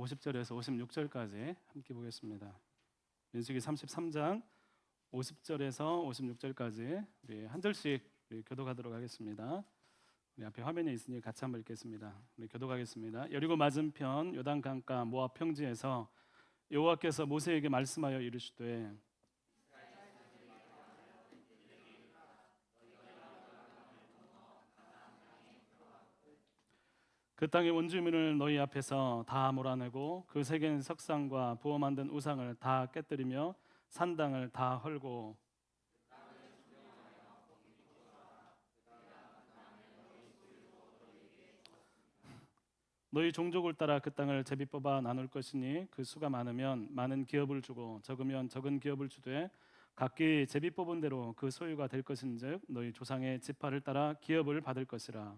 50절에서 56절까지 함께 보겠습니다. 민수기 33장 50절에서 56절까지 우리 한 절씩 우리 교독하도록 하겠습니다. 우리 앞에 화면에 있으니 같이 한번 읽겠습니다. 우리 교독하겠습니다. 여리고 맞은편 요단 강가 모압 평지에서 여호와께서 모세에게 말씀하여 이르시되 그 땅의 원주민을 너희 앞에서 다 몰아내고 그 새긴 석상과 부어 만든 우상을 다 깨뜨리며 산당을 다 헐고 너희 종족을 따라 그 땅을 제비 뽑아 나눌 것이니 그 수가 많으면 많은 기업을 주고 적으면 적은 기업을 주되 각기 제비 뽑은 대로 그 소유가 될 것인즉 너희 조상의 지파를 따라 기업을 받을 것이라.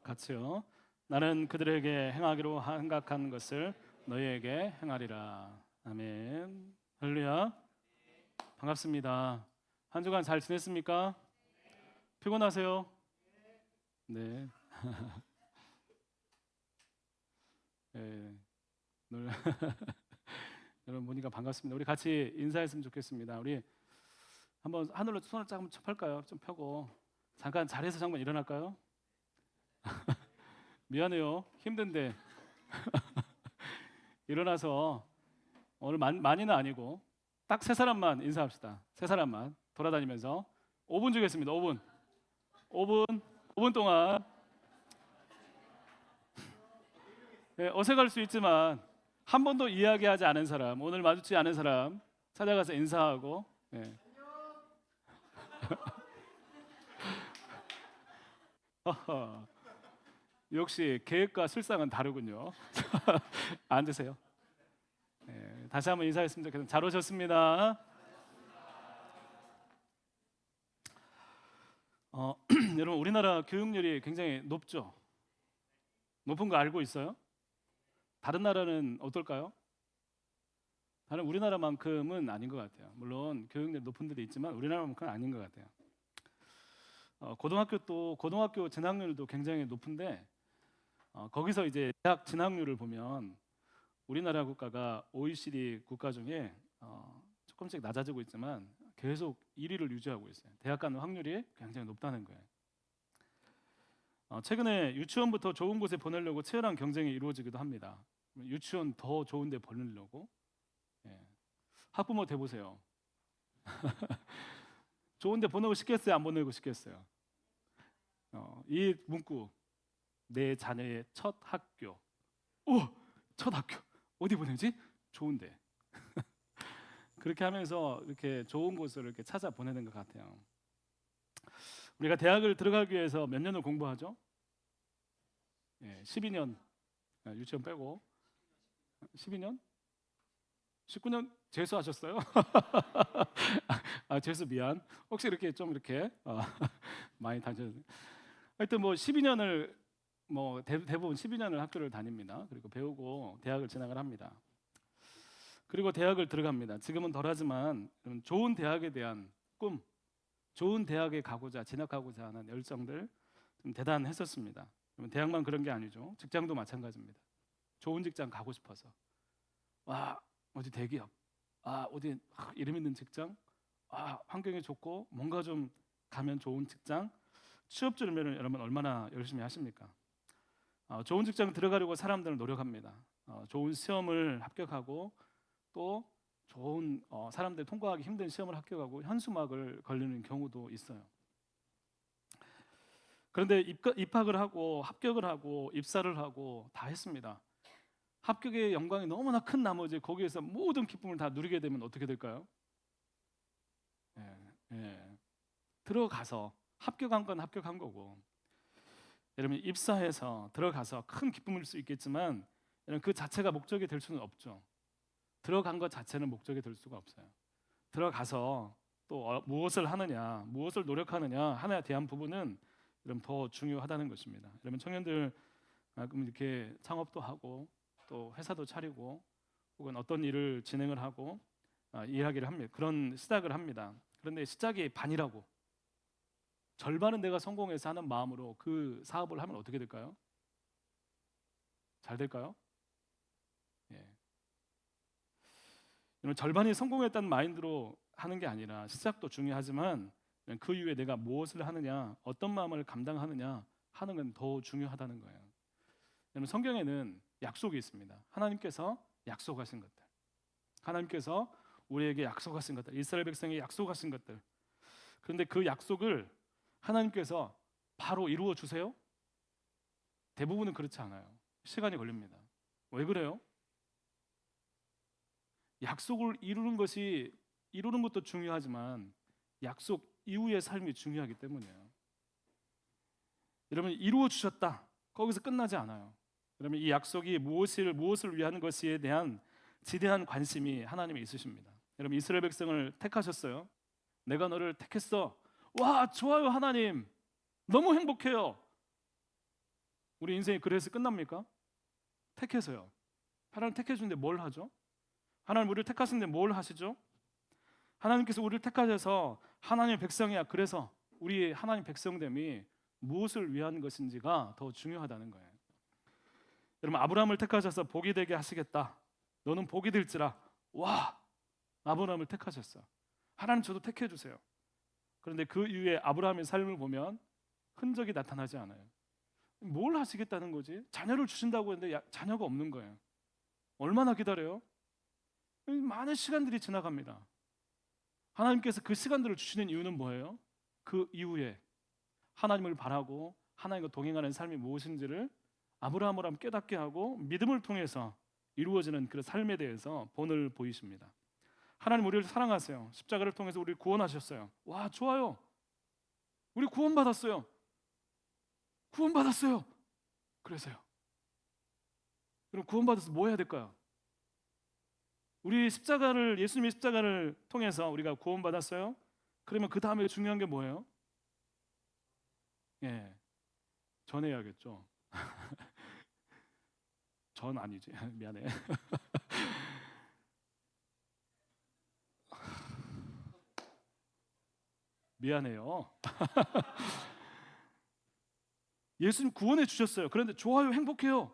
같이요. 나는 그들에게 행하기로 생각한 것을 너희에게 행하리라. 아멘. 할렐루야. 반갑습니다. 한 주간 잘 지냈습니까? 피곤하세요? 네. 네. 여러분 보니까 반갑습니다. 우리 같이 인사했으면 좋겠습니다. 우리 한번 하늘로 손을 조금 펼까요? 좀 펴고 잠깐 자리에서 잠깐 일어날까요? 미안해요. 힘든데 일어나서 오늘 많이는 아니고 딱 세 사람만 인사합시다. 세 사람만 돌아다니면서 5분 주겠습니다. 5분 동안 네, 어색할 수 있지만 한 번도 이야기하지 않은 사람, 오늘 마주치지 않은 사람 찾아가서 인사하고 네. 역시 계획과 실상은 다르군요. 앉으세요. 네, 다시 한번 인사했으면 좋겠습니다. 잘 오셨습니다. 여러분 우리나라 교육열이 굉장히 높죠. 높은 거 알고 있어요? 다른 나라는 어떨까요? 다른 우리나라만큼은 아닌 것 같아요. 물론 교육열이 높은 데도 있지만 우리나라만큼은 아닌 것 같아요. 고등학교 진학률도 굉장히 높은데 거기서 이제 대학 진학률을 보면 우리나라 국가가 OECD 국가 중에 조금씩 낮아지고 있지만 계속 1위를 유지하고 있어요. 대학 가는 확률이 굉장히 높다는 거예요. 최근에 유치원부터 좋은 곳에 보내려고 치열한 경쟁이 이루어지기도 합니다. 유치원 더 좋은 데 보내려고 학부모 돼보세요. 좋은 데 보내고 싶겠어요? 안 보내고 싶겠어요? 이 문구 내 자녀의 첫 학교. 첫 학교 어디 보내지? 좋은데. 그렇게 하면서 이렇게 좋은 곳을 이렇게 찾아 보내는 것 같아요. 우리가 대학을 들어가기 위해서 몇 년을 공부하죠? 12년 유치원 빼고 12년? 19년 재수하셨어요? 재수 미안. 혹시 이렇게 좀 이렇게 많이 다녔어요? 하여튼 뭐 12년을 대부분 12년을 학교를 다닙니다. 그리고 배우고 대학을 진학을 합니다. 그리고 대학을 들어갑니다. 지금은 덜하지만 좋은 대학에 대한 꿈, 좋은 대학에 가고자 진학하고자 하는 열정들 좀 대단했었습니다. 대학만 그런 게 아니죠. 직장도 마찬가지입니다. 좋은 직장 가고 싶어서 어디 대기업, 어디 이름 있는 직장, 환경이 좋고 뭔가 좀 가면 좋은 직장, 취업 준비를 여러분 얼마나 열심히 하십니까? 좋은 직장 들어가려고 사람들은 노력합니다. 좋은 시험을 합격하고 또 좋은 사람들 통과하기 힘든 시험을 합격하고 현수막을 걸리는 경우도 있어요. 그런데 입학을 하고 합격을 하고 입사를 하고 다 했습니다. 합격의 영광이 너무나 큰 나머지 거기에서 모든 기쁨을 다 누리게 되면 어떻게 될까요? 들어가서 합격한 건 합격한 거고 여러분 입사해서 들어가서 큰 기쁨일 수 있겠지만 여러분 그 자체가 목적이 될 수는 없죠. 들어간 것 자체는 목적이 될 수가 없어요. 들어가서 또 무엇을 하느냐, 무엇을 노력하느냐 하나에 대한 부분은 여러분 더 중요하다는 것입니다. 여러분 청년들 이렇게 창업도 하고 또 회사도 차리고 혹은 어떤 일을 진행을 하고 이야기를 합니다. 그런 시작을 합니다. 그런데 시작이 반이라고, 절반은 내가 성공해서 하는 마음으로 그 사업을 하면 어떻게 될까요? 잘 될까요? 예. 여러분, 절반이 성공했다는 마인드로 하는 게 아니라 시작도 중요하지만 그 이후에 내가 무엇을 하느냐, 어떤 마음을 감당하느냐 하는 건 더 중요하다는 거예요. 여러분, 성경에는 약속이 있습니다. 하나님께서 약속하신 것들, 하나님께서 우리에게 약속하신 것들, 이스라엘 백성에게 약속하신 것들. 그런데 그 약속을 하나님께서 바로 이루어 주세요? 대부분은 그렇지 않아요. 시간이 걸립니다. 왜 그래요? 약속을 이루는 것도 중요하지만 약속 이후의 삶이 중요하기 때문이에요. 여러분, 이루어 주셨다, 거기서 끝나지 않아요. 그러면 이 약속이 무엇을 위한 것이에 대한 지대한 관심이 하나님이 있으십니다. 여러분, 이스라엘 백성을 택하셨어요. 내가 너를 택했어. 와, 좋아요 하나님, 너무 행복해요. 우리 인생이 그래서 끝납니까? 택해서요. 하나님 택해주는데 뭘 하죠? 하나님 우리를 택하시는데 뭘 하시죠? 하나님께서 우리를 택하셔서 하나님의 백성이야. 그래서 우리 하나님 백성됨이 무엇을 위한 것인지가 더 중요하다는 거예요. 여러분, 아브라함을 택하셔서 복이 되게 하시겠다, 너는 복이 될지라. 와, 아브라함을 택하셨어. 하나님 저도 택해 주세요. 그런데 그 이후에 아브라함의 삶을 보면 흔적이 나타나지 않아요. 뭘 하시겠다는 거지? 자녀를 주신다고 했는데 자녀가 없는 거예요. 얼마나 기다려요? 많은 시간들이 지나갑니다. 하나님께서 그 시간들을 주시는 이유는 뭐예요? 그 이후에 하나님을 바라고 하나님과 동행하는 삶이 무엇인지를 아브라함을 한번 깨닫게 하고 믿음을 통해서 이루어지는 그 삶에 대해서 본을 보이십니다. 하나님 우리를 사랑하세요. 십자가를 통해서 우리를 구원하셨어요. 와, 좋아요. 우리 구원받았어요. 구원받았어요. 그래서요. 그럼 구원받아서 뭐 해야 될까요? 예수님의 십자가를 통해서 우리가 구원받았어요. 그러면 그 다음에 중요한 게 뭐예요? 예, 전해야겠죠. 전 아니지. 미안해. 미안해요. 예수님 구원해 주셨어요. 그런데 좋아요, 행복해요.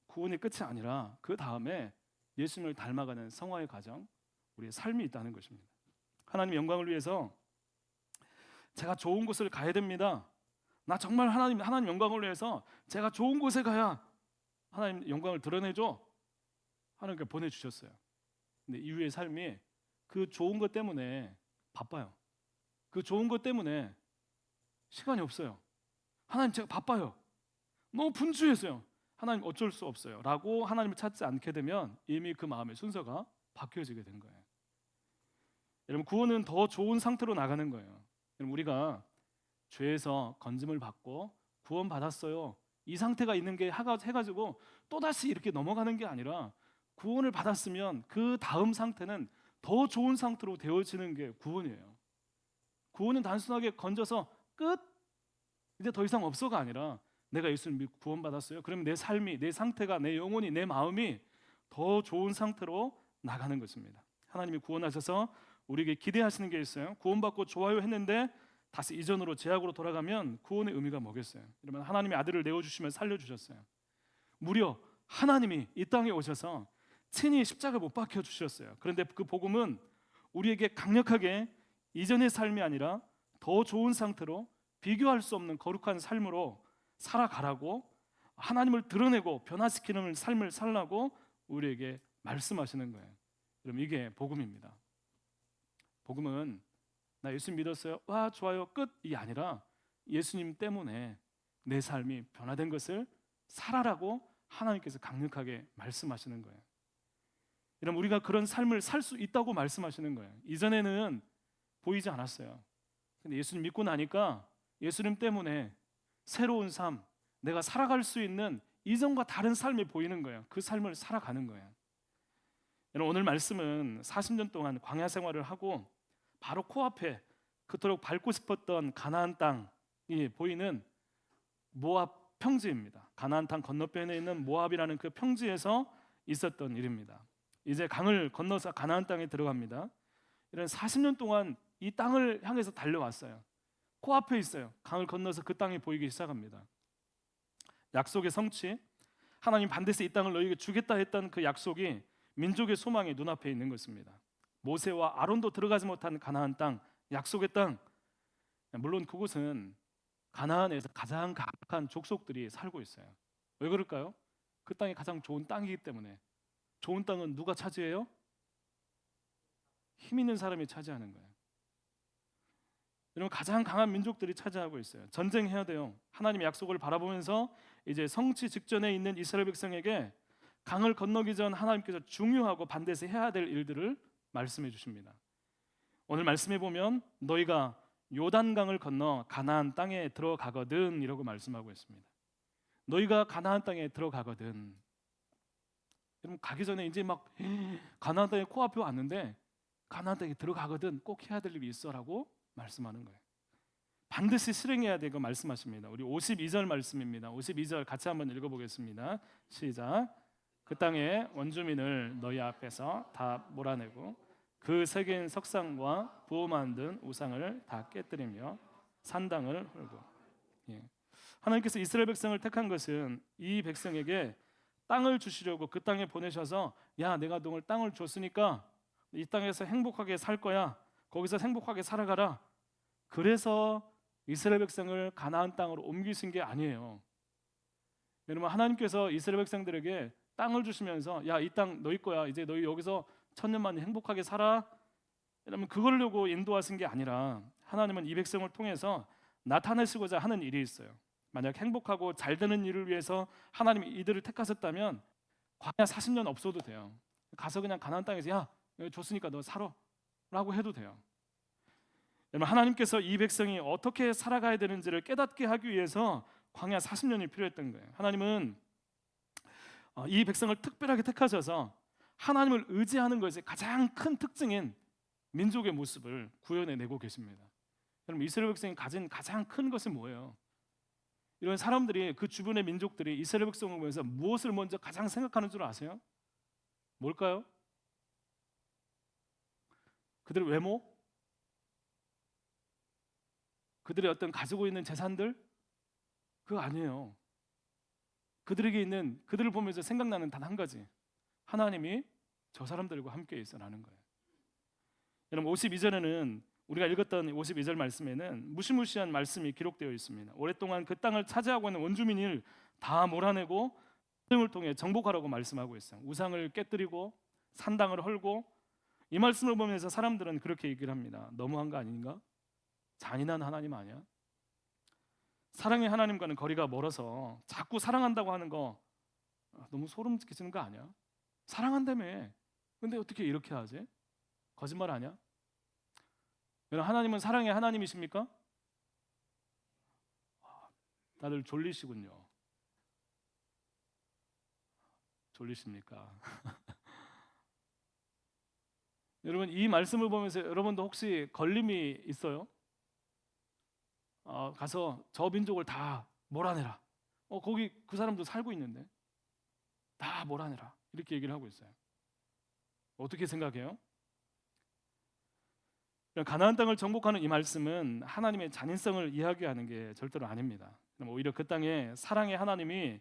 구원이 끝이 아니라 그 다음에 예수님을 닮아가는 성화의 과정, 우리의 삶이 있다는 것입니다. 하나님 영광을 위해서 제가 좋은 곳을 가야 됩니다. 나 정말 하나님 영광을 위해서 제가 좋은 곳에 가야 하나님 영광을 드러내줘. 하나님께 보내주셨어요. 근데 이후의 삶이 그 좋은 것 때문에 바빠요. 그 좋은 것 때문에 시간이 없어요. 하나님 제가 바빠요. 너무 분주해서요. 하나님 어쩔 수 없어요 라고 하나님을 찾지 않게 되면 이미 그 마음의 순서가 바뀌어지게 된 거예요. 여러분, 구원은 더 좋은 상태로 나가는 거예요. 여러분, 우리가 죄에서 건짐을 받고 구원받았어요, 이 상태가 있는 게 해가지고 또다시 이렇게 넘어가는 게 아니라 구원을 받았으면 그 다음 상태는 더 좋은 상태로 되어지는 게 구원이에요. 구원은 단순하게 건져서 끝, 이제 더 이상 없어가 아니라 내가 예수를 믿고 구원받았어요. 그러면 내 삶이, 내 상태가, 내 영혼이, 내 마음이 더 좋은 상태로 나가는 것입니다. 하나님이 구원하셔서 우리에게 기대하시는 게 있어요. 구원받고 좋아요 했는데 다시 이전으로 죄악으로 돌아가면 구원의 의미가 뭐겠어요? 여러분, 하나님의 아들을 내어주시면 살려주셨어요. 무려 하나님이 이 땅에 오셔서 친히 십자가 못 박혀 주셨어요. 그런데 그 복음은 우리에게 강력하게 이전의 삶이 아니라 더 좋은 상태로 비교할 수 없는 거룩한 삶으로 살아가라고, 하나님을 드러내고 변화시키는 삶을 살라고 우리에게 말씀하시는 거예요. 여러분, 이게 복음입니다. 복음은 나 예수 믿었어요, 와 좋아요, 끝이 아니라 예수님 때문에 내 삶이 변화된 것을 살아라고 하나님께서 강력하게 말씀하시는 거예요. 여러분, 우리가 그런 삶을 살 수 있다고 말씀하시는 거예요. 이전에는 보이지 않았어요. 근데 예수님 믿고 나니까 예수님 때문에 새로운 삶, 내가 살아갈 수 있는 이전과 다른 삶이 보이는 거예요. 그 삶을 살아가는 거예요. 여러분, 오늘 말씀은 40년 동안 광야 생활을 하고 바로 코앞에 그토록 밟고 싶었던 가나안 땅이 보이는 모압 평지입니다. 가나안 땅 건너편에 있는 모압이라는 그 평지에서 있었던 일입니다. 이제 강을 건너서 가나안 땅에 들어갑니다. 이런 40년 동안 이 땅을 향해서 달려왔어요. 코앞에 있어요. 강을 건너서 그 땅이 보이기 시작합니다. 약속의 성취, 하나님 반드시 이 땅을 너희에게 주겠다 했던 그 약속이 민족의 소망이 눈앞에 있는 것입니다. 모세와 아론도 들어가지 못한 가나안 땅, 약속의 땅. 물론 그곳은 가나안에서 가장 강한 족속들이 살고 있어요. 왜 그럴까요? 그 땅이 가장 좋은 땅이기 때문에. 좋은 땅은 누가 차지해요? 힘 있는 사람이 차지하는 거예요. 여러분, 가장 강한 민족들이 차지하고 있어요. 전쟁해야 돼요. 하나님의 약속을 바라보면서 이제 성취 직전에 있는 이스라엘 백성에게 강을 건너기 전 하나님께서 중요하고 반드시 해야 될 일들을 말씀해 주십니다. 오늘 말씀해 보면 너희가 요단강을 건너 가나안 땅에 들어가거든 이라고 말씀하고 있습니다. 너희가 가나안 땅에 들어가거든. 여러분, 가기 전에 이제 막 가나안 땅에 코앞에 왔는데 가나안 땅에 들어가거든 꼭 해야 될 일이 있어라고 말씀하는 거예요. 반드시 실행해야 되고 말씀하십니다. 우리 52절 말씀입니다. 52절 같이 한번 읽어보겠습니다. 시작. 그 땅의 원주민을 너희 앞에서 다 몰아내고 그 새긴 석상과 부어 만든 우상을 다 깨뜨리며 산당을 헐고. 하나님께서 이스라엘 백성을 택한 것은 이 백성에게 땅을 주시려고 그 땅에 보내셔서 야, 내가 너를 땅을 줬으니까 이 땅에서 행복하게 살 거야. 거기서 행복하게 살아가라. 그래서 이스라엘 백성을 가나안 땅으로 옮기신 게 아니에요. 여러분, 하나님께서 이스라엘 백성들에게 땅을 주시면서 야, 이 땅 너희 거야. 이제 너희 여기서 천년만에 행복하게 살아. 여러분, 그걸려고 인도하신 게 아니라 하나님은 이 백성을 통해서 나타내시고자 하는 일이 있어요. 만약 행복하고 잘 되는 일을 위해서 하나님이 이들을 택하셨다면 광야 40년 없어도 돼요. 가서 그냥 가나안 땅에서 야, 여기 줬으니까 너 살아 라고 해도 돼요. 여러분, 하나님께서 이 백성이 어떻게 살아가야 되는지를 깨닫게 하기 위해서 광야 40년이 필요했던 거예요. 하나님은 이 백성을 특별하게 택하셔서 하나님을 의지하는 것이 가장 큰 특징인 민족의 모습을 구현해내고 계십니다. 여러분, 이스라엘 백성이 가진 가장 큰 것이 뭐예요? 이런 사람들이, 그 주변의 민족들이 이스라엘 백성을 보면서 무엇을 먼저 가장 생각하는 줄 아세요? 뭘까요? 그들의 외모? 그들의 어떤 가지고 있는 재산들? 그거 아니에요. 그들에게 있는, 그들을 보면서 생각나는 단 한 가지, 하나님이 저 사람들과 함께 있어라는 거예요. 여러분, 52절에는 우리가 읽었던 52절 말씀에는 무시무시한 말씀이 기록되어 있습니다. 오랫동안 그 땅을 차지하고 있는 원주민을 다 몰아내고 등을 통해 정복하라고 말씀하고 있어요. 우상을 깨뜨리고 산당을 헐고. 이 말씀을 보면서 사람들은 그렇게 얘기를 합니다. 너무한 거 아닌가? 잔인한 하나님 아니야? 사랑의 하나님과는 거리가 멀어서 자꾸 사랑한다고 하는 거 너무 소름 끼치는 거 아니야? 사랑한다며. 근데 어떻게 이렇게 하지? 거짓말 아니야? 여러분, 하나님은 사랑의 하나님이십니까? 다들 졸리시군요. 졸리십니까? 여러분, 이 말씀을 보면서 여러분도 혹시 걸림이 있어요? 가서 저 민족을 다 몰아내라. 거기 그 사람도 살고 있는데 다 몰아내라. 이렇게 얘기를 하고 있어요. 어떻게 생각해요? 가나안 땅을 정복하는 이 말씀은 하나님의 잔인성을 이야기하는 게 절대로 아닙니다. 오히려 그 땅에 사랑의 하나님이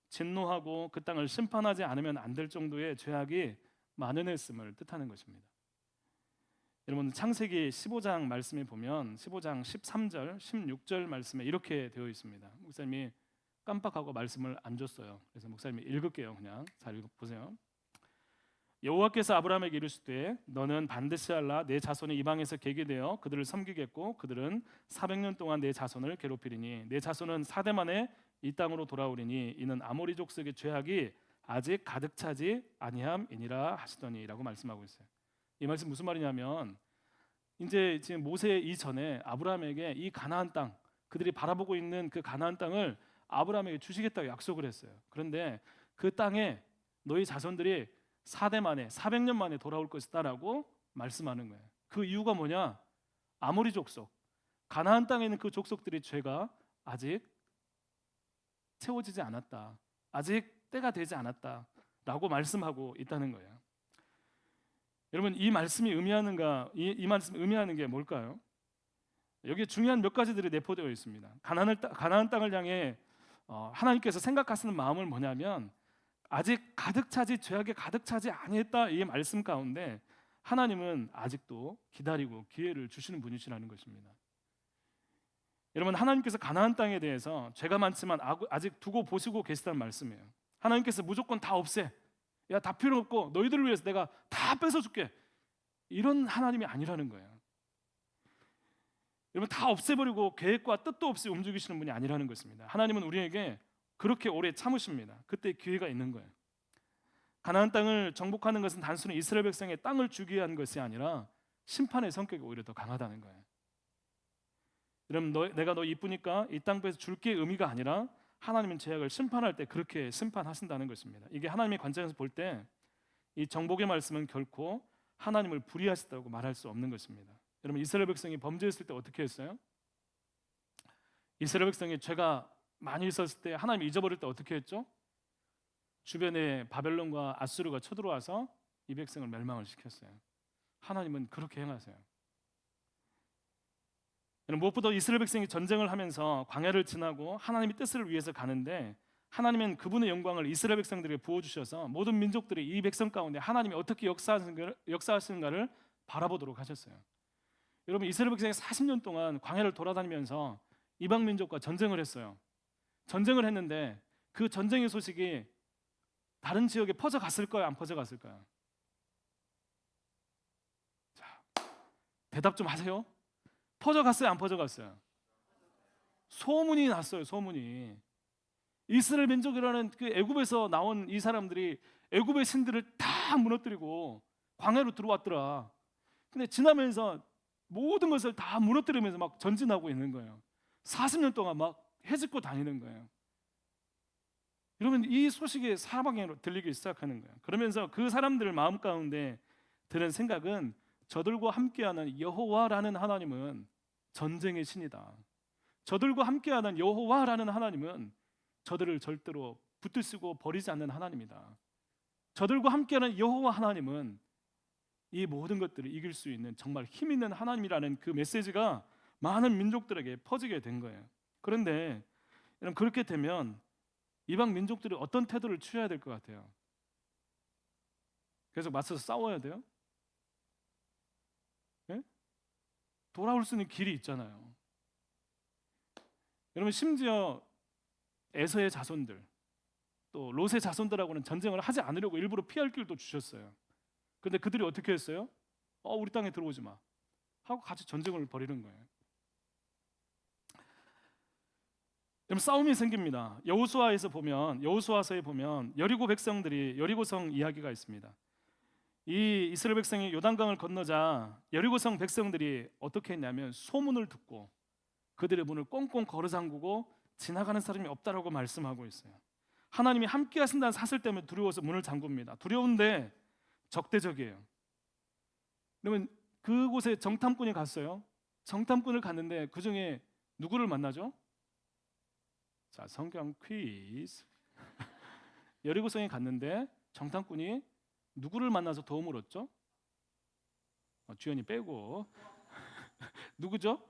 진노하고 그 땅을 심판하지 않으면 안 될 정도의 죄악이 만연했음을 뜻하는 것입니다. 여러분, 창세기 15장 말씀에 보면 15장 13절, 16절 말씀에 이렇게 되어 있습니다. 목사님이 깜빡하고 말씀을 안 줬어요. 그래서 목사님이 읽을게요. 그냥 잘 읽어보세요. 여호와께서 아브라함에게 이르시되 너는 반드시 알라 내 자손이 이방에서 개게 되어 그들을 섬기겠고 그들은 400년 동안 내 자손을 괴롭히리니 내 자손은 4대 만에 이 땅으로 돌아오리니 이는 아모리 족속의 죄악이 아직 가득 차지 아니함이니라 하시더니라고 말씀하고 있어요. 이 말씀 무슨 말이냐면 이제 지금 모세 이전에 아브라함에게 이 가나안 땅, 그들이 바라보고 있는 그 가나안 땅을 아브라함에게 주시겠다고 약속을 했어요. 그런데 그 땅에 너희 자손들이 4대 만에 400년 만에 돌아올 것이다라고 말씀하는 거예요. 그 이유가 뭐냐? 아모리 족속, 가나안 땅에 있는 그 족속들의 죄가 아직 채워지지 않았다. 아직 때가 되지 않았다라고 말씀하고 있다는 거예요. 여러분 이 말씀이 의미하는가? 이 말씀이 의미하는 게 뭘까요? 여기에 중요한 몇 가지들이 내포되어 있습니다. 가나안 땅을 향해 하나님께서 생각하시는 마음은 뭐냐면 아직 가득 차지 죄악에 가득 차지 아니했다 이 말씀 가운데 하나님은 아직도 기다리고 기회를 주시는 분이시라는 것입니다. 여러분 하나님께서 가나안 땅에 대해서 죄가 많지만 아직 두고 보시고 계시다는 말씀이에요. 하나님께서 무조건 다 없애. 야, 다 필요 없고 너희들을 위해서 내가 다 뺏어줄게. 이런 하나님이 아니라는 거예요. 여러분 다 없애버리고 계획과 뜻도 없이 움직이시는 분이 아니라는 것입니다. 하나님은 우리에게 그렇게 오래 참으십니다. 그때 기회가 있는 거예요. 가나안 땅을 정복하는 것은 단순히 이스라엘 백성의 땅을 주기 위한 것이 아니라 심판의 성격이 오히려 더 강하다는 거예요. 여러분 내가 너 이쁘니까 이 땅 뺏어 줄게 의미가 아니라 하나님은 죄악을 심판할 때 그렇게 심판하신다는 것입니다. 이게 하나님의 관점에서 볼 때 이 정복의 말씀은 결코 하나님을 불의하시다고 말할 수 없는 것입니다. 여러분 이스라엘 백성이 범죄했을 때 어떻게 했어요? 이스라엘 백성이 죄가 많이 있었을 때 하나님 잊어버릴 때 어떻게 했죠? 주변에 바벨론과 아수르가 쳐들어와서 이 백성을 멸망을 시켰어요. 하나님은 그렇게 행하세요. 무엇보다 이스라엘 백성이 전쟁을 하면서 광야를 지나고 하나님의 뜻을 위해서 가는데 하나님은 그분의 영광을 이스라엘 백성들에게 부어주셔서 모든 민족들이 이 백성 가운데 하나님이 어떻게 역사하시는가를 바라보도록 하셨어요. 여러분 이스라엘 백성이 40년 동안 광야를 돌아다니면서 이방 민족과 전쟁을 했어요. 전쟁을 했는데 그 전쟁의 소식이 다른 지역에 퍼져갔을까요? 안 퍼져갔을까요? 자, 대답 좀 하세요. 퍼져갔어요? 안 퍼져갔어요? 소문이 났어요. 소문이. 이스라엘 민족이라는 그 애굽에서 나온 이 사람들이 애굽의 신들을 다 무너뜨리고 광야로 들어왔더라. 근데 지나면서 모든 것을 다 무너뜨리면서 막 전진하고 있는 거예요. 40년 동안 막 해집고 다니는 거예요. 여러분 이 소식이 사방으로 들리기 시작하는 거예요. 그러면서 그 사람들 마음 가운데 드는 생각은 저들과 함께하는 여호와라는 하나님은 전쟁의 신이다. 저들과 함께하는 여호와라는 하나님은 저들을 절대로 붙드시고 버리지 않는 하나님이다. 저들과 함께하는 여호와 하나님은 이 모든 것들을 이길 수 있는 정말 힘 있는 하나님이라는 그 메시지가 많은 민족들에게 퍼지게 된 거예요. 그런데 여러분 그렇게 되면 이방 민족들이 어떤 태도를 취해야 될 것 같아요? 계속 맞서서 싸워야 돼요? 네? 돌아올 수 있는 길이 있잖아요. 여러분 심지어 에서의 자손들 또 롯의 자손들하고는 전쟁을 하지 않으려고 일부러 피할 길도 주셨어요. 그런데 그들이 어떻게 했어요? 우리 땅에 들어오지 마 하고 같이 전쟁을 벌이는 거예요. 그럼 싸움이 생깁니다. 여호수아서에 보면 여리고 백성들이 여리고성 이야기가 있습니다. 이 이스라엘 백성이 요단강을 건너자 여리고성 백성들이 어떻게 했냐면 소문을 듣고 그들의 문을 꽁꽁 걸어 잠그고 지나가는 사람이 없다라고 말씀하고 있어요. 하나님이 함께 하신다는 사실 때문에 두려워서 문을 잠굽니다. 두려운데 적대적이에요. 그러면 그곳에 정탐꾼이 갔어요. 정탐꾼을 갔는데 그 중에 누구를 만나죠? 자, 성경 퀴즈. 여리고성에 갔는데 정탐꾼이 누구를 만나서 도움을 얻죠? 주연이 빼고 누구죠?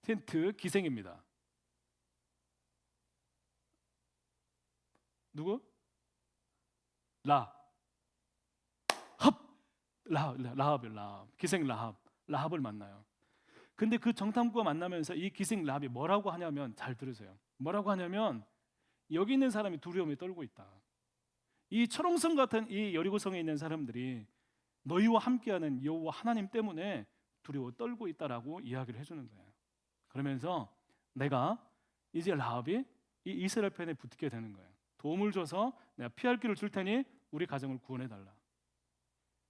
텐트 기생입니다. 누구? 라합. 기생 라합을 만나요. 근데 그 정탐꾼과 만나면서 이 기생 라합이 뭐라고 하냐면 잘 들으세요. 뭐라고 하냐면 여기 있는 사람이 두려움에 떨고 있다. 이 철옹성 같은 이 여리고성에 있는 사람들이 너희와 함께하는 여호와 하나님 때문에 두려워 떨고 있다라고 이야기를 해주는 거예요. 그러면서 내가 이제 라합이 이 이스라엘 편에 붙게 되는 거예요. 도움을 줘서 내가 피할 길을 줄 테니 우리 가정을 구원해 달라.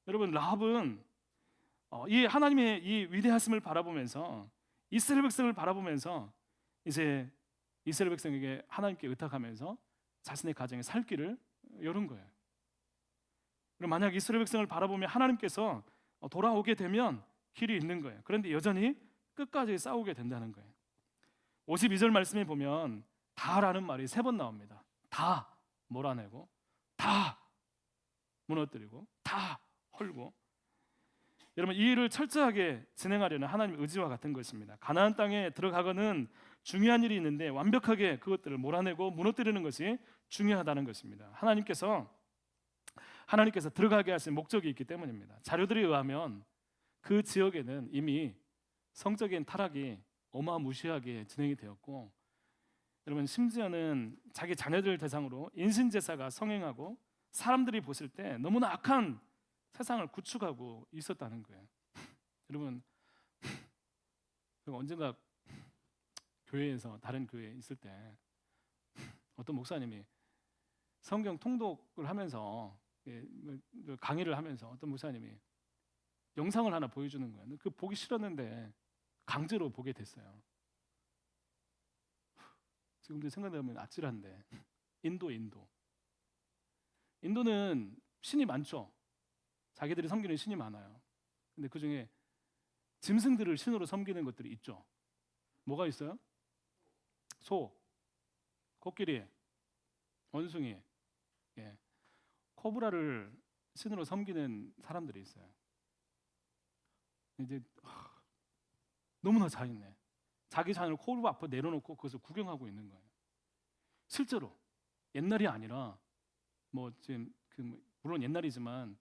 여러분 라합은 이 하나님의 이 위대하심을 바라보면서 이스라엘 백성을 바라보면서 이제 이스라엘 백성에게 하나님께 의탁하면서 자신의 가정에 살 길을 여는 거예요. 그럼 만약 이스라엘 백성을 바라보면 하나님께서 돌아오게 되면 길이 있는 거예요. 그런데 여전히 끝까지 싸우게 된다는 거예요. 52절 말씀에 보면 다라는 말이 3번 나옵니다. 다 몰아내고 다 무너뜨리고 다 헐고, 여러분 이 일을 철저하게 진행하려는 하나님의 의지와 같은 것입니다. 가나안 땅에 들어가고는 중요한 일이 있는데 완벽하게 그것들을 몰아내고 무너뜨리는 것이 중요하다는 것입니다. 하나님께서 들어가게 하신 목적이 있기 때문입니다. 자료들에 의하면 그 지역에는 이미 성적인 타락이 어마무시하게 진행이 되었고, 여러분 심지어는 자기 자녀들 대상으로 인신제사가 성행하고 사람들이 보실 때 너무나 악한 세상을 구축하고 있었다는 거예요. 여러분 언젠가 교회에서 다른 교회에 있을 때 어떤 목사님이 성경 통독을 하면서 강의를 하면서 어떤 목사님이 영상을 하나 보여주는 거예요. 그 보기 싫었는데 강제로 보게 됐어요. 지금도 생각해보면 아찔한데, 인도는 신이 많죠. 자기들이 섬기는 신이 많아요. 근데 그 중에 짐승들을 신으로 섬기는 것들이 있죠. 뭐가 있어요? 소, 코끼리, 원숭이, 코브라를 신으로 섬기는 사람들이 있어요. 이제 너무나 잔인해. 자기 자녀를 코브라 앞에 내려놓고 그것을 구경하고 있는 거예요. 실제로 옛날이 아니라 지금 물론 옛날이지만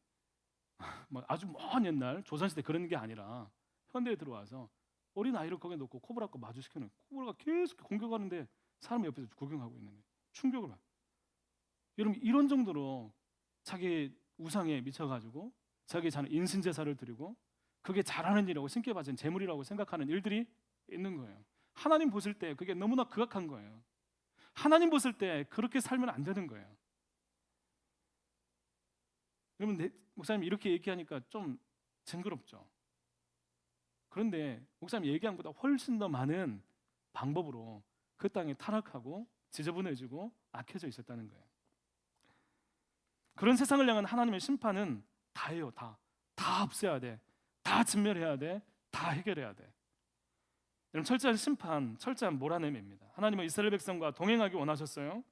아주 먼 옛날 조선시대 그런 게 아니라 현대에 들어와서 어린 아이를 거기에 놓고 코브라과 마주시켜놓고 코브라가 계속 공격하는데 사람이 옆에서 구경하고 있는 거예요. 충격을 받아요. 여러분 이런 정도로 자기 우상에 미쳐가지고 자기 자녀 인신제사를 드리고 그게 잘하는 일이라고 신께 바친 재물이라고 생각하는 일들이 있는 거예요. 하나님 보실 때 그게 너무나 극악한 거예요. 하나님 보실 때 그렇게 살면 안 되는 거예요. 여러분 목사님 이렇게 얘기하니까 좀 징그럽죠. 그런데 목사님 얘기한 것보다 훨씬 더 많은 방법으로 그 땅에 타락하고 지저분해지고 악해져 있었다는 거예요. 그런 세상을 향한 하나님의 심판은 다예요. 다 없애야 돼. 다 진멸해야 돼. 다 해결해야 돼. 여러분 철저한 심판, 철저한 몰아냄입니다. 하나님은 이스라엘 백성과 동행하기 원하셨어요.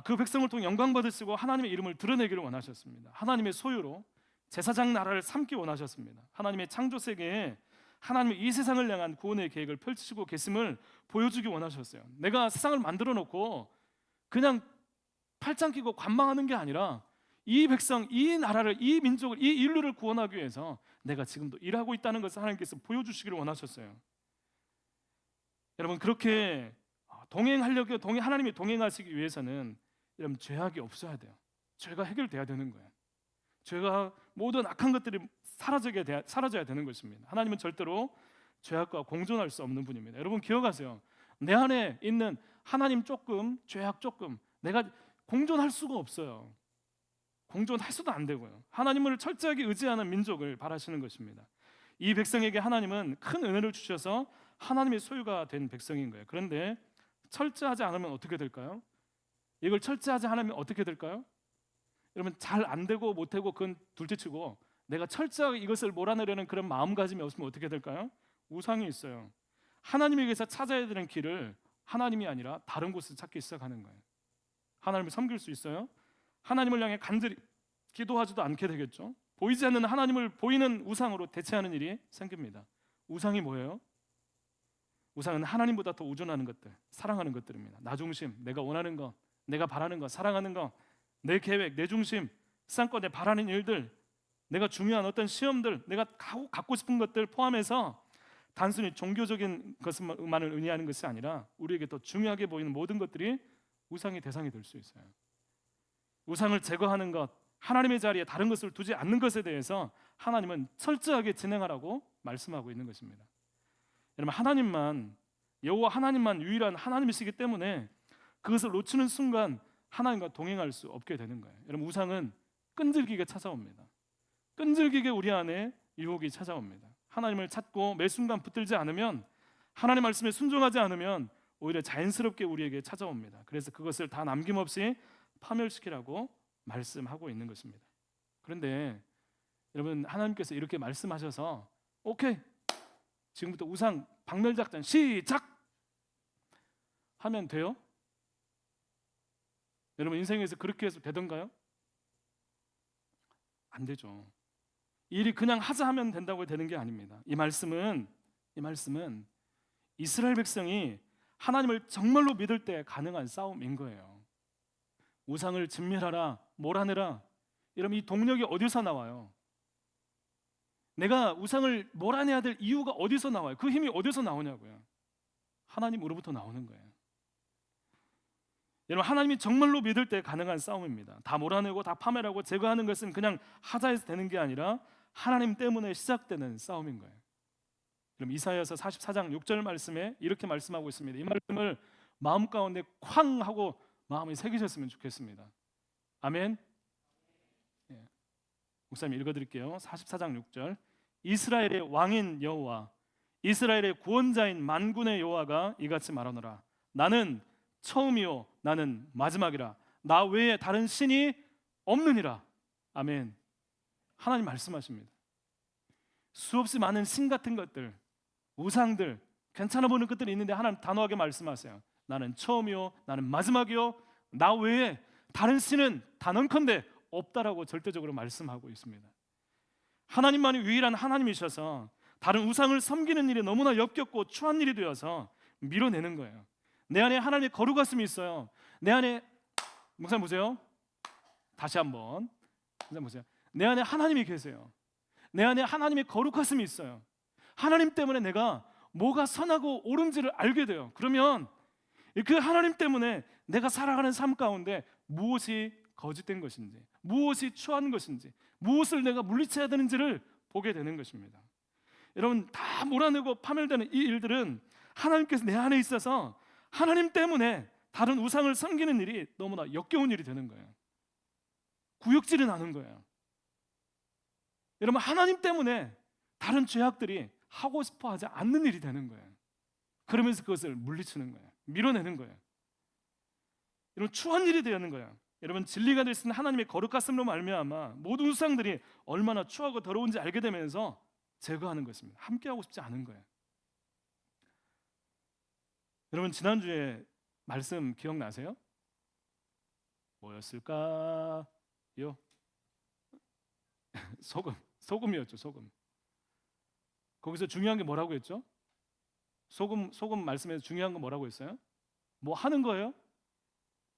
그 백성을 통해 영광 받으시고 하나님의 이름을 드러내기를 원하셨습니다. 하나님의 소유로 제사장 나라를 삼기 원하셨습니다. 하나님의 창조 세계에 하나님의 이 세상을 향한 구원의 계획을 펼치시고 계심을 보여주기 원하셨어요. 내가 세상을 만들어 놓고 그냥 팔짱 끼고 관망하는 게 아니라 이 백성, 이 나라를, 이 민족을, 이 인류를 구원하기 위해서 내가 지금도 일하고 있다는 것을 하나님께서 보여주시기를 원하셨어요. 여러분 그렇게 하나님이 동행하시기 위해서는 여러분 죄악이 없어야 돼요. 죄가 해결돼야 되는 거예요. 죄가 모든 악한 것들이 사라져야 되는 것입니다. 하나님은 절대로 죄악과 공존할 수 없는 분입니다. 여러분 기억하세요. 내 안에 있는 하나님 조금, 죄악 조금 내가 공존할 수가 없어요. 공존할 수도 안 되고요. 하나님을 철저하게 의지하는 민족을 바라시는 것입니다. 이 백성에게 하나님은 큰 은혜를 주셔서 하나님의 소유가 된 백성인 거예요. 그런데 철저하지 않으면 어떻게 될까요? 이걸 철저하지 않으면 어떻게 될까요? 여러분 잘 안 되고 못 되고 그건 둘째치고 내가 철저하게 이것을 몰아내려는 그런 마음가짐이 없으면 어떻게 될까요? 우상이 있어요. 하나님에게서 찾아야 되는 길을 하나님이 아니라 다른 곳에서 찾기 시작하는 거예요. 하나님을 섬길 수 있어요? 하나님을 향해 간절히 기도하지도 않게 되겠죠. 보이지 않는 하나님을 보이는 우상으로 대체하는 일이 생깁니다. 우상이 뭐예요? 우상은 하나님보다 더 우존하는 것들, 사랑하는 것들입니다. 나 중심, 내가 원하는 것, 내가 바라는 것, 사랑하는 것, 내 계획, 내 중심, 세상껏 내 바라는 일들, 내가 중요한 어떤 시험들, 내가 갖고 싶은 것들 포함해서 단순히 종교적인 것만을 의미하는 것이 아니라 우리에게 더 중요하게 보이는 모든 것들이 우상의 대상이 될 수 있어요. 우상을 제거하는 것, 하나님의 자리에 다른 것을 두지 않는 것에 대해서 하나님은 철저하게 진행하라고 말씀하고 있는 것입니다. 여러분 여호와 하나님만 유일한 하나님이시기 때문에 그것을 놓치는 순간 하나님과 동행할 수 없게 되는 거예요. 여러분 우상은 끈질기게 찾아옵니다. 끈질기게 우리 안에 유혹이 찾아옵니다. 하나님을 찾고 매 순간 붙들지 않으면, 하나님 말씀에 순종하지 않으면 오히려 자연스럽게 우리에게 찾아옵니다. 그래서 그것을 다 남김없이 파멸시키라고 말씀하고 있는 것입니다. 그런데 여러분 하나님께서 이렇게 말씀하셔서 오케이 지금부터 우상 박멸작전 시작 하면 돼요? 여러분 인생에서 그렇게 해서 되던가요? 안 되죠. 이 일이 그냥 하자 하면 된다고 되는 게 아닙니다. 이 말씀은 이스라엘 백성이 하나님을 정말로 믿을 때 가능한 싸움인 거예요. 우상을 진멸하라, 몰아내라, 이러면 이 동력이 어디서 나와요? 내가 우상을 몰아내야 될 이유가 어디서 나와요? 그 힘이 어디서 나오냐고요? 하나님으로부터 나오는 거예요. 여러분, 하나님이 정말로 믿을 때 가능한 싸움입니다. 다 몰아내고 다 파멸하고 제거하는 것은 그냥 하자해서 되는 게 아니라 하나님 때문에 시작되는 싸움인 거예요. 그럼 이사야서 44장 6절 말씀에 이렇게 말씀하고 있습니다. 이 말씀을 마음 가운데 쾅 하고 마음에 새기셨으면 좋겠습니다. 아멘. 예. 목사님 읽어드릴게요. 44장 6절. 이스라엘의 왕인 여호와, 이스라엘의 구원자인 만군의 여호와가 이같이 말하노라. 나는 처음이요 나는 마지막이라. 나 외에 다른 신이 없느니라. 아멘. 하나님 말씀하십니다. 수없이 많은 신 같은 것들, 우상들, 괜찮아 보이는 것들이 있는데 하나님 단호하게 말씀하세요. 나는 처음이요 나는 마지막이요 나 외에 다른 신은 단언컨대 없다라고 절대적으로 말씀하고 있습니다. 하나님만이 유일한 하나님이셔서 다른 우상을 섬기는 일이 너무나 역겹고 추한 일이 되어서 밀어내는 거예요. 내 안에 하나님의 거룩하심이 있어요. 내 안에, 목사님 보세요. 다시 한번 목사님 보세요. 내 안에 하나님이 계세요. 내 안에 하나님의 거룩하심이 있어요. 하나님 때문에 내가 뭐가 선하고 옳은지를 알게 돼요. 그러면 그 하나님 때문에 내가 살아가는 삶 가운데 무엇이 거짓된 것인지, 무엇이 추한 것인지, 무엇을 내가 물리쳐야 되는지를 보게 되는 것입니다. 여러분, 다 몰아내고 파멸되는 이 일들은 하나님께서 내 안에 있어서 하나님 때문에 다른 우상을 섬기는 일이 너무나 역겨운 일이 되는 거예요. 구역질이 나는 거예요. 여러분, 하나님 때문에 다른 죄악들이 하고 싶어 하지 않는 일이 되는 거예요. 그러면서 그것을 물리치는 거예요. 밀어내는 거예요. 여러분, 추한 일이 되는 거예요. 여러분, 진리가 될 수 있는 하나님의 거룩하심으로 말미암아 모든 우상들이 얼마나 추하고 더러운지 알게 되면서 제거하는 것입니다. 함께하고 싶지 않은 거예요. 여러분, 지난주에 말씀 기억나세요? 뭐였을까요? 소금이었죠. 소금. 거기서 중요한 게 뭐라고 했죠? 소금 말씀에서 중요한 건 뭐라고 했어요? 뭐 하는 거예요?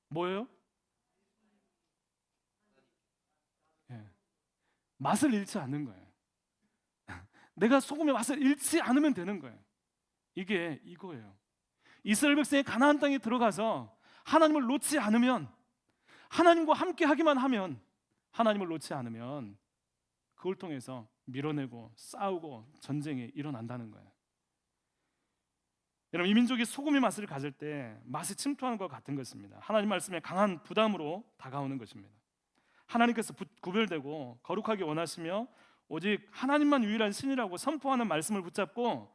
뭐예요? 예. 맛을 잃지 않는 거예요. 내가 소금의 맛을 잃지 않으면 되는 거예요. 이게 이거예요. 이스라엘 백성이 가나안 땅에 들어가서 하나님을 놓지 않으면, 하나님과 함께 하기만 하면, 하나님을 놓지 않으면 그걸 통해서 밀어내고 싸우고 전쟁이 일어난다는 거예요. 여러분, 이 민족이 소금의 맛을 가질 때 맛이 침투하는 것 같은 것입니다. 하나님 말씀에 강한 부담으로 다가오는 것입니다. 하나님께서 구별되고 거룩하게 원하시며 오직 하나님만 유일한 신이라고 선포하는 말씀을 붙잡고,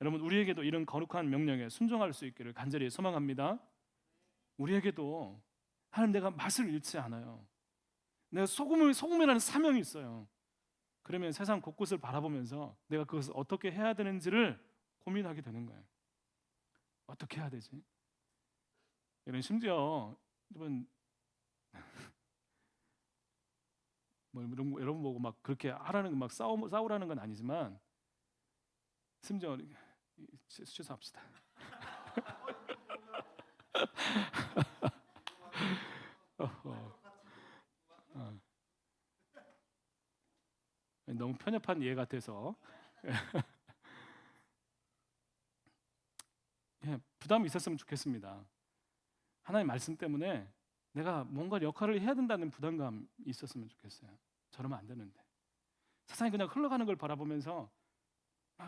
여러분, 우리에게도 이런 거룩한 명령에 순종할 수 있기를 간절히 소망합니다. 우리에게도 하나님, 내가 맛을 잃지 않아요. 내가 소금이라는 사명이 있어요. 그러면 세상 곳곳을 바라보면서 내가 그것을 어떻게 해야 되는지를 고민하게 되는 거예요. 어떻게 해야 되지? 여러분, 심지어 여러분 뭐 여러분 보고 막 그렇게 하라는 막 싸우라는 건 아니지만, 심지어 취소합시다. 너무 편협한 예 같아서 예, 부담이 있었으면 좋겠습니다. 하나님 말씀 때문에 내가 뭔가 역할을 해야 된다는 부담감이 있었으면 좋겠어요. 저러면 안 되는데. 세상이 그냥 흘러가는 걸 바라보면서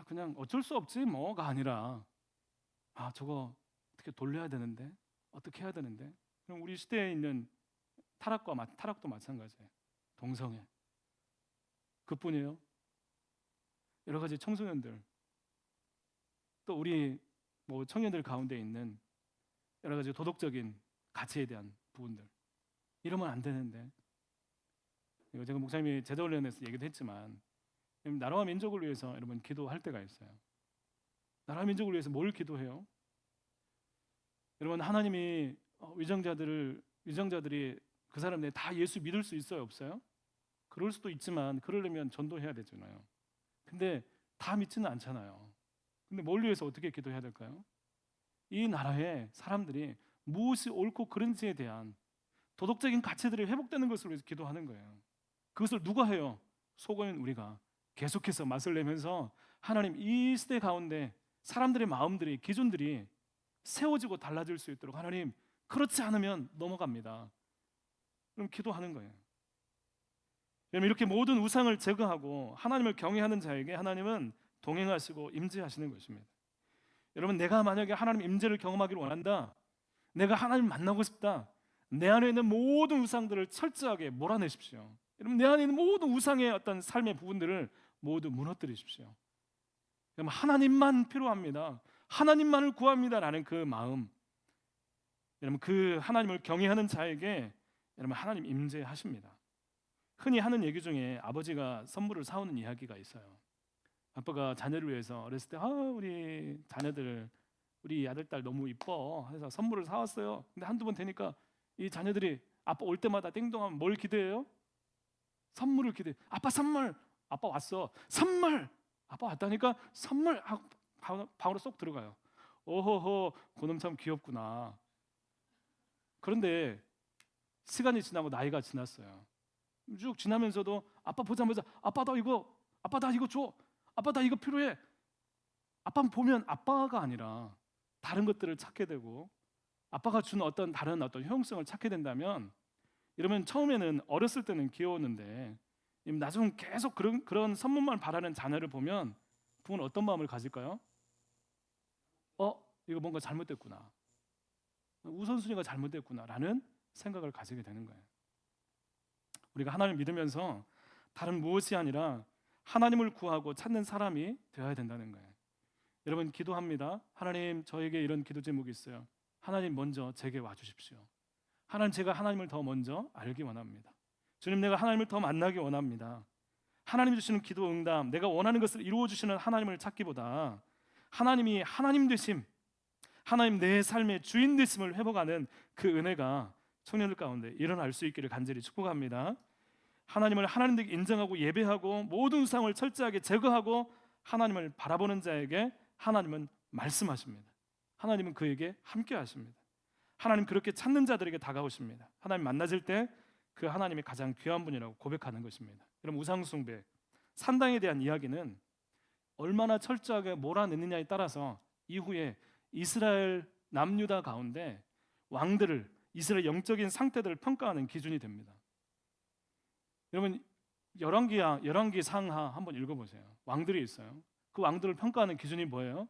그냥 어쩔 수 없지 뭐가 아니라, 저거 어떻게 돌려야 되는데, 어떻게 해야 되는데. 그럼 우리 시대에 있는 타락도 마찬가지예요. 동성애 그뿐이에요. 여러 가지 청소년들, 또 우리 청년들 가운데 있는 여러 가지 도덕적인 가치에 대한 부분들, 이러면 안 되는데. 이거 제가 목사님이 제자훈련에서 얘기도 했지만, 나라와 민족을 위해서 여러분 기도할 때가 있어요. 나라와 민족을 위해서 뭘 기도해요? 여러분, 하나님이 위정자들이 그 사람들이 다 예수 믿을 수 있어요, 없어요? 그럴 수도 있지만 그러려면 전도해야 되잖아요. 근데 다 믿지는 않잖아요. 근데 뭘 위해서 어떻게 기도해야 될까요? 이 나라의 사람들이 무엇이 옳고 그른지에 대한 도덕적인 가치들이 회복되는 것을 위해서 기도하는 거예요. 그것을 누가 해요? 속어인 우리가 계속해서 맛을 내면서 하나님, 이 시대 가운데 사람들의 마음들이, 기준들이 세워지고 달라질 수 있도록 하나님, 그렇지 않으면 넘어갑니다. 그럼 기도하는 거예요. 여러분, 이렇게 모든 우상을 제거하고 하나님을 경외하는 자에게 하나님은 동행하시고 임재하시는 것입니다. 여러분, 내가 만약에 하나님 임재를 경험하기를 원한다, 내가 하나님 만나고 싶다, 내 안에 있는 모든 우상들을 철저하게 몰아내십시오. 여러분, 내 안에 있는 모든 우상의 어떤 삶의 부분들을 모두 무너뜨리십시오. 여러분, 하나님만 필요합니다. 하나님만을 구합니다라는 그 마음, 여러분, 그 하나님을 경외하는 자에게 여러분 하나님 임재하십니다. 흔히 하는 얘기 중에 아버지가 선물을 사오는 이야기가 있어요. 아빠가 자녀를 위해서 어렸을 때 우리 자녀들, 우리 아들 딸 너무 이뻐 해서 선물을 사왔어요. 근데 한두 번 되니까 이 자녀들이 아빠 올 때마다 띵동하면 뭘 기대해요? 선물을 기대해. 아빠 선물. 아빠 왔어. 선물. 아빠 왔다니까 선물 하고 방으로 쏙 들어가요. 오호호, 그놈 참 귀엽구나. 그런데 시간이 지나고 나이가 지났어요. 쭉 지나면서도 아빠 보자마자 아빠 나 이거 줘. 아빠 나 이거 필요해. 아빠 보면 아빠가 아니라 다른 것들을 찾게 되고 아빠가 준 어떤 다른 어떤 효용성을 찾게 된다면, 이러면 처음에는 어렸을 때는 귀여웠는데 나중 계속 그런 선물만 바라는 자녀를 보면 부모는 어떤 마음을 가질까요? 이거 뭔가 잘못됐구나. 우선순위가 잘못됐구나라는 생각을 가지게 되는 거예요. 우리가 하나님을 믿으면서 다른 무엇이 아니라 하나님을 구하고 찾는 사람이 되어야 된다는 거예요. 여러분, 기도합니다. 하나님, 저에게 이런 기도 제목이 있어요. 하나님, 먼저 제게 와주십시오. 하나님, 제가 하나님을 더 먼저 알기 원합니다. 주님, 내가 하나님을 더 만나기 원합니다. 하나님 주시는 기도 응답, 내가 원하는 것을 이루어 주시는 하나님을 찾기보다 하나님이 하나님 되심, 하나님 내 삶의 주인 되심을 회복하는 그 은혜가 청년들 가운데 일어날 수 있기를 간절히 축복합니다. 하나님을 하나님되게 인정하고 예배하고 모든 우상을 철저하게 제거하고 하나님을 바라보는 자에게 하나님은 말씀하십니다. 하나님은 그에게 함께 하십니다. 하나님 그렇게 찾는 자들에게 다가오십니다. 하나님 만나질 때 그 하나님이 가장 귀한 분이라고 고백하는 것입니다. 그럼 우상숭배, 산당에 대한 이야기는 얼마나 철저하게 몰아내느냐에 따라서 이후에 이스라엘 남유다 가운데 왕들을, 이스라엘 영적인 상태들을 평가하는 기준이 됩니다. 여러분, 열왕기 상하 한번 읽어보세요. 왕들이 있어요. 그 왕들을 평가하는 기준이 뭐예요?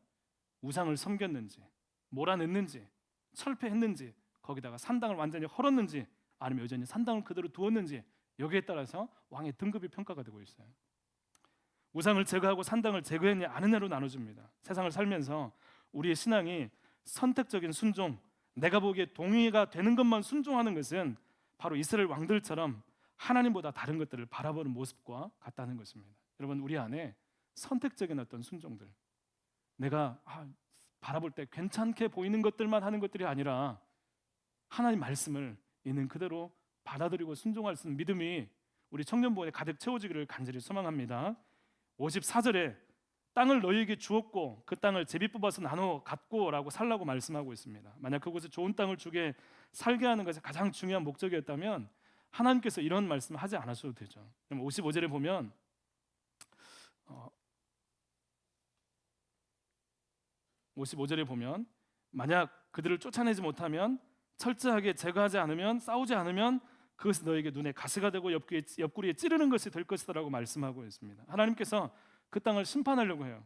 우상을 섬겼는지, 몰아냈는지, 철폐했는지, 거기다가 산당을 완전히 헐었는지, 아니면 여전히 산당을 그대로 두었는지, 여기에 따라서 왕의 등급이 평가가 되고 있어요. 우상을 제거하고 산당을 제거했냐 안 했냐로 나눠집니다. 세상을 살면서 우리의 신앙이 선택적인 순종, 내가 보기에 동의가 되는 것만 순종하는 것은 바로 이스라엘 왕들처럼 하나님보다 다른 것들을 바라보는 모습과 같다는 것입니다. 여러분, 우리 안에 선택적인 어떤 순종들, 내가 바라볼 때 괜찮게 보이는 것들만 하는 것들이 아니라 하나님 말씀을 있는 그대로 받아들이고 순종할 수 있는 믿음이 우리 청년부원에 가득 채워지기를 간절히 소망합니다. 54절에 땅을 너희에게 주었고 그 땅을 제비 뽑아서 나눠 갖고라고 살라고 말씀하고 있습니다. 만약 그곳에 좋은 땅을 주게 살게 하는 것이 가장 중요한 목적이었다면 하나님께서 이런 말씀 하지 않으셔도 되죠. 55절에 보면 만약 그들을 쫓아내지 못하면, 철저하게 제거하지 않으면, 싸우지 않으면 그것이 너에게 눈에 가시가 되고 옆구리에 찌르는 것이 될 것이다라고 말씀하고 있습니다. 하나님께서 그 땅을 심판하려고 해요.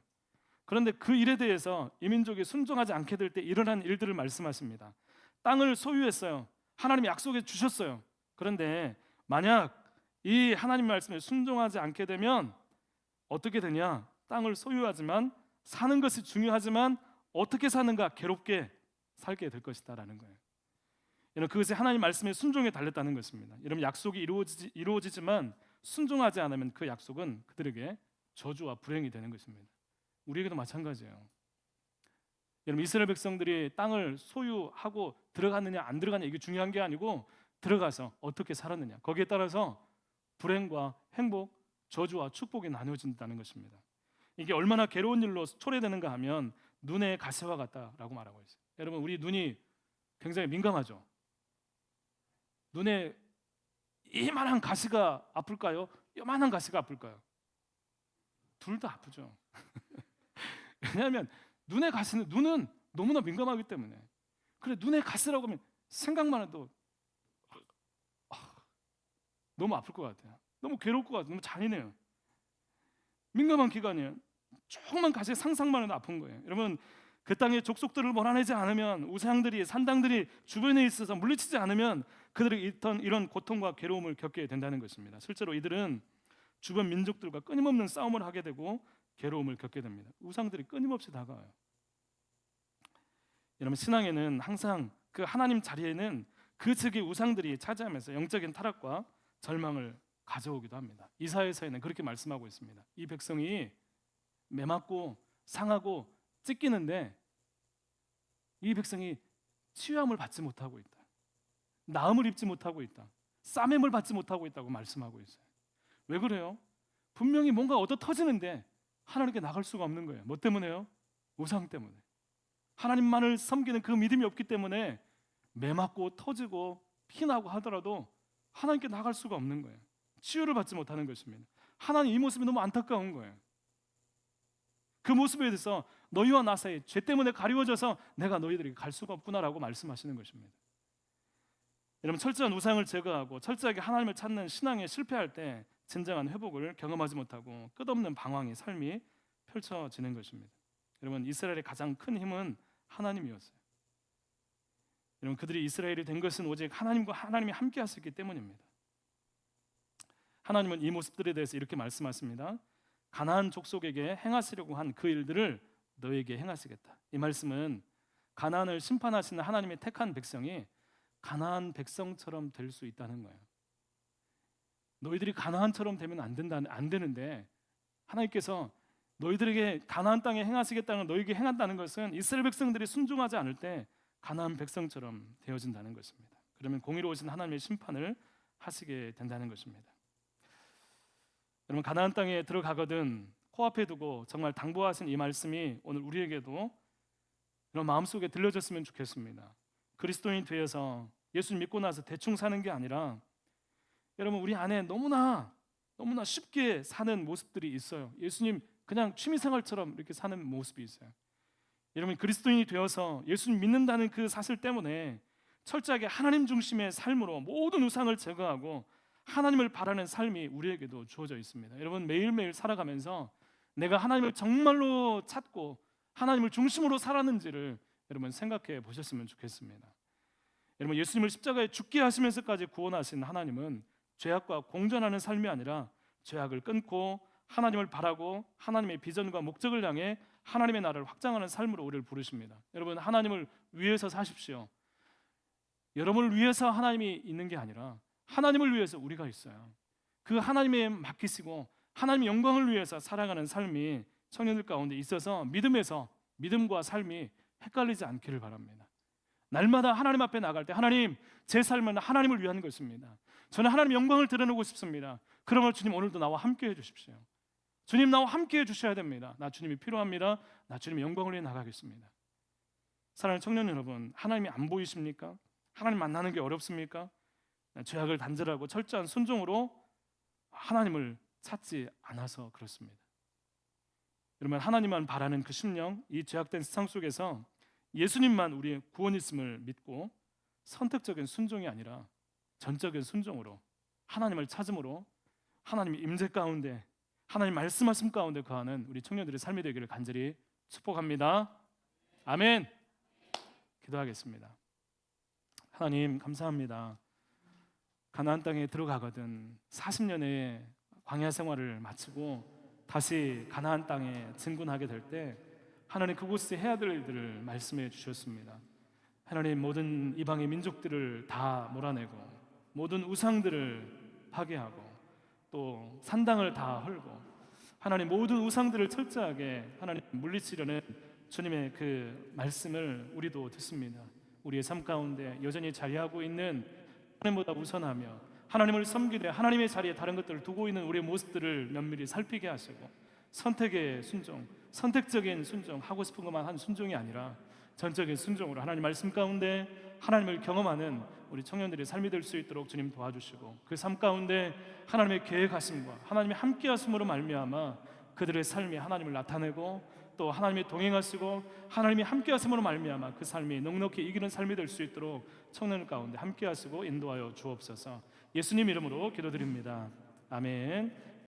그런데 그 일에 대해서 이민족이 순종하지 않게 될 때 일어난 일들을 말씀하십니다. 땅을 소유했어요. 하나님이 약속해 주셨어요. 그런데 만약 이 하나님 말씀에 순종하지 않게 되면 어떻게 되냐? 땅을 소유하지만, 사는 것이 중요하지만 어떻게 사는가 괴롭게 살게 될 것이다라는 거예요. 여러분, 그것이 하나님 말씀에 순종에 달렸다는 것입니다. 여러분, 약속이 이루어지지만 순종하지 않으면 그 약속은 그들에게 저주와 불행이 되는 것입니다. 우리에게도 마찬가지예요. 여러분, 이스라엘 백성들이 땅을 소유하고 들어갔느냐 안 들어갔느냐 이게 중요한 게 아니고 들어가서 어떻게 살았느냐, 거기에 따라서 불행과 행복, 저주와 축복이 나눠진다는 것입니다. 이게 얼마나 괴로운 일로 초래되는가 하면 눈의 가시와 같다라고 말하고 있어요. 여러분, 우리 눈이 굉장히 민감하죠. 눈에 이만한 가시가 아플까요? 요만한 가시가 아플까요? 둘 다 아프죠. 왜냐하면 눈의 가시는, 눈은 너무나 민감하기 때문에. 그래, 눈의 가시라고 하면 생각만 해도 너무 아플 것 같아요. 너무 괴로울 것 같아요. 너무 잔인해요. 민감한 기관이에요. 조금만 가시 상상만 해도 아픈 거예요. 여러분, 그 땅의 족속들을 몰아내지 않으면, 우상들이, 산당들이 주변에 있어서 물리치지 않으면 그들이 이런 고통과 괴로움을 겪게 된다는 것입니다. 실제로 이들은 주변 민족들과 끊임없는 싸움을 하게 되고 괴로움을 겪게 됩니다. 우상들이 끊임없이 다가와요. 여러분, 신앙에는 항상 그 하나님 자리에는 그 측의 우상들이 차지하면서 영적인 타락과 절망을 가져오기도 합니다. 이사야서에는 그렇게 말씀하고 있습니다. 이 백성이 매맞고 상하고 찢기는데 이 백성이 치유함을 받지 못하고 있다. 나음을 입지 못하고 있다. 싸매을 받지 못하고 있다고 말씀하고 있어요. 왜 그래요? 분명히 뭔가 얻어 터지는데 하나님께 나갈 수가 없는 거예요. 뭐 때문에요? 우상 때문에. 하나님만을 섬기는 그 믿음이 없기 때문에 매맞고 터지고 피나고 하더라도 하나님께 나갈 수가 없는 거예요. 치유를 받지 못하는 것입니다. 하나님, 이 모습이 너무 안타까운 거예요. 그 모습에 대해서 너희와 나 사이 죄 때문에 가리워져서 내가 너희들에게 갈 수가 없구나라고 말씀하시는 것입니다. 여러분, 철저한 우상을 제거하고 철저하게 하나님을 찾는 신앙에 실패할 때 진정한 회복을 경험하지 못하고 끝없는 방황의 삶이 펼쳐지는 것입니다. 여러분, 이스라엘의 가장 큰 힘은 하나님이었어요. 여러분, 그들이 이스라엘이 된 것은 오직 하나님과 하나님이 함께 하셨기 때문입니다. 하나님은 이 모습들에 대해서 이렇게 말씀하십니다. 가나안 족속에게 행하시려고 한 그 일들을 너에게 행하시겠다. 이 말씀은 가나안을 심판하시는 하나님의 택한 백성이 가나안 백성처럼 될 수 있다는 거예요. 너희들이 가나안처럼 되면 안 되는데 하나님께서 너희들에게 가나안 땅에 행하시겠다는, 너희에게 행한다는 것은 이스라엘 백성들이 순종하지 않을 때 가나안 백성처럼 되어진다는 것입니다. 그러면 공의로우신 하나님의 심판을 하시게 된다는 것입니다. 여러분, 가나안 땅에 들어가거든 코앞에 두고 정말 당부하신 이 말씀이 오늘 우리에게도 이런 마음속에 들려졌으면 좋겠습니다. 그리스도인 되어서 예수님 믿고 나서 대충 사는 게 아니라, 여러분, 우리 안에 너무나 쉽게 사는 모습들이 있어요. 예수님 그냥 취미생활처럼 이렇게 사는 모습이 있어요. 여러분, 그리스도인이 되어서 예수님 믿는다는 그 사실 때문에 철저하게 하나님 중심의 삶으로 모든 우상을 제거하고 하나님을 바라는 삶이 우리에게도 주어져 있습니다. 여러분, 매일매일 살아가면서 내가 하나님을 정말로 찾고 하나님을 중심으로 살았는지를 여러분 생각해 보셨으면 좋겠습니다. 여러분, 예수님을 십자가에 죽게 하시면서까지 구원하신 하나님은 죄악과 공존하는 삶이 아니라 죄악을 끊고 하나님을 바라고 하나님의 비전과 목적을 향해 하나님의 나라를 확장하는 삶으로 우리를 부르십니다. 여러분, 하나님을 위해서 사십시오. 여러분을 위해서 하나님이 있는 게 아니라 하나님을 위해서 우리가 있어요. 그 하나님의 맡기시고 하나님의 영광을 위해서 살아가는 삶이 청년들 가운데 있어서 믿음과 삶이 헷갈리지 않기를 바랍니다. 날마다 하나님 앞에 나갈 때, 하나님, 제 삶은 하나님을 위한 것입니다. 저는 하나님의 영광을 드러내고 싶습니다. 그러면 주님, 오늘도 나와 함께 해주십시오. 주님, 나와 함께 해주셔야 됩니다. 나 주님이 필요합니다. 나 주님의 영광을 위해 나가겠습니다. 사랑하는 청년 여러분, 하나님이 안 보이십니까? 하나님 만나는 게 어렵습니까? 죄악을 단절하고 철저한 순종으로 하나님을 찾지 않아서 그렇습니다. 여러분, 하나님만 바라는 그 심령, 이 죄악된 세상 속에서 예수님만 우리의 구원이심을 믿고 선택적인 순종이 아니라 전적인 순종으로 하나님을 찾음으로 하나님의 임재 가운데, 하나님 말씀하심 가운데 거하는 우리 청년들의 삶이 되기를 간절히 축복합니다. 아멘. 기도하겠습니다. 하나님, 감사합니다. 가나안 땅에 들어가거든 40년의 광야 생활을 마치고 다시 가나안 땅에 진군하게 될 때 하나님, 그곳에 해야 될 일들을 말씀해 주셨습니다. 하나님, 모든 이방의 민족들을 다 몰아내고 모든 우상들을 파괴하고 또 산당을 다 헐고 하나님, 모든 우상들을 철저하게 하나님 물리치려는 주님의 그 말씀을 우리도 듣습니다. 우리의 삶 가운데 여전히 자리하고 있는 하나님보다 우선하며 하나님을 섬기되 하나님의 자리에 다른 것들을 두고 있는 우리의 모습들을 면밀히 살피게 하시고, 선택의 순종, 선택적인 순종, 하고 싶은 것만 한 순종이 아니라 전적인 순종으로 하나님 말씀 가운데 하나님을 경험하는 우리 청년들의 삶이 될 수 있도록 주님 도와주시고, 그 삶 가운데 하나님의 계획하심과 하나님의 함께하심으로 말미암아 그들의 삶이 하나님을 나타내고, 또 하나님이 동행하시고 하나님이 함께하심으로 말미암아 그 삶이 넉넉히 이기는 삶이 될 수 있도록 청년 가운데 함께하시고 인도하여 주옵소서. 예수님 이름으로 기도드립니다. 아멘.